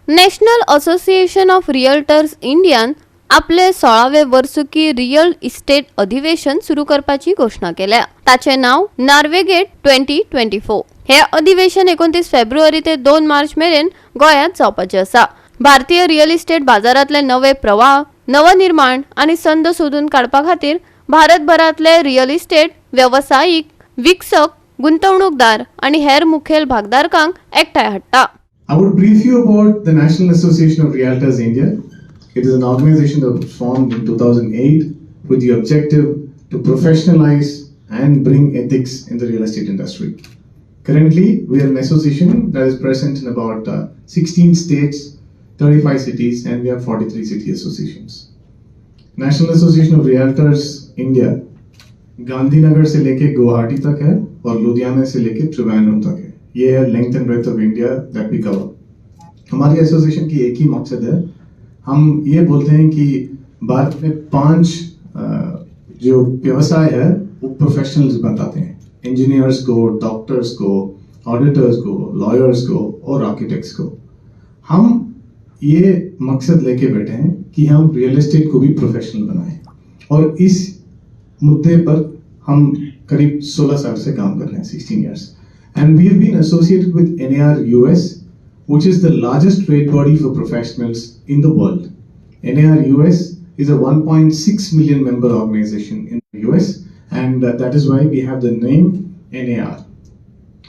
National association of realtors Indian आपले 16वे वर्सुकी real estate अधिवेशन सुरू करपाची घोषणा केल्या. ताचे नाव नार्विगेट 2024. हे अधिवेशन 29 फेब्रुवारी ते 2 मार्च मेरेन गोंयांत जावपाचे आसा. भारतीय रियल इस्टेट बाजारातले नवे प्रवाह, नवनिर्माण आणि संद सोदून काडपा खातीर भारतभरातले रियल इस्टेट व्यावसायिक, विकसक, गुंतवणूकदार आणि हेर मुखेल भागधारकांक एकठांय हाडटा. I would brief you about the National Association of Realtors-India. It is an organization that was formed in 2008 with the objective to professionalize and bring ethics in the real estate industry. Currently, we are an association that is present in about 16 states, 35 cities, and we have 43 city associations. National Association of Realtors India Gandhinagar से लेके गुवाहाटी तक है और लुधियाना से लेके त्रिवेंद्रम तक है. ये है length and breadth of India that we cover. हमारी एसोसिएशन की एक ही मकसद है. हम ये बोलते हैं कि भारत में 5 जो व्यवसाय है वो प्रोफेशनल्स बताते हैं. इंजीनियर्स को, डॉक्टर्स को, ऑडिटर्स को, लॉयर्स को और आर्किटेक्ट्स को. हम ये मकसद लेके बैठे हैं कि हम रियल एस्टेट को भी प्रोफेशनल बनाएं और इस मुद्दे पर हम करीब 16 साल से काम कर रहे हैं, 16 years. And we have been associated with NAR US, which is the largest trade body for professionals in the world. NAR US is a 1.6 million member organization in the US, and that is why we have the name NAR.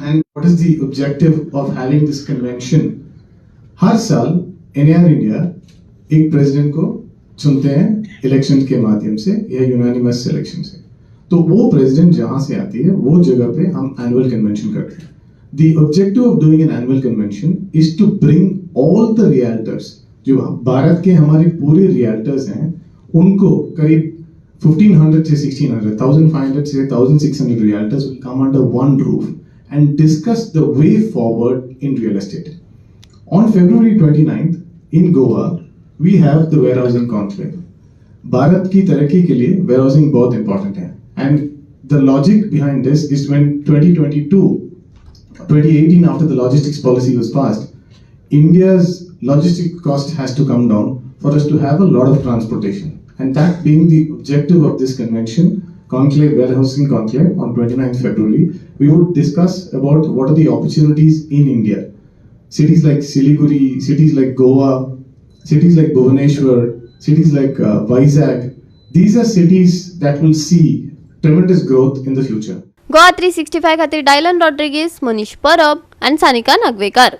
And what is the objective of having this convention? हर साल NAR India एक president को चुनते हैं election के माध्यम से या unanimous selection से. तो वो प्रेसिडेंट जहां से आती है वो जगह पे हम एनुअल कन्वेंशन करते हैं. The objective of doing an annual convention is to bring all the realtors, जो भारत के हमारे पूरे रियल्टर्स हैं, उनको करीब 1500 से 1600, 1500 से 1600 realtors will come under one roof and discuss the way forward in real estate. On February 29th in Goa we have the warehousing conclave. Bharat की तरक्की के लिए warehousing बहुत important है. And the logic behind this is when 2018 after the logistics policy was passed, India's logistic cost has to come down for us to have a lot of transportation. And that being the objective of this convention, conclave, warehousing conclave on 29th February, we would discuss about what are the opportunities in India. Cities like Siliguri, cities like Goa, cities like Bhubaneswar, cities like Vizag, these are cities that will see tremendous growth in the future. Goa 365 खातीर Dylan Rodrigues, Manish परब आणि सानिका नागवेकर.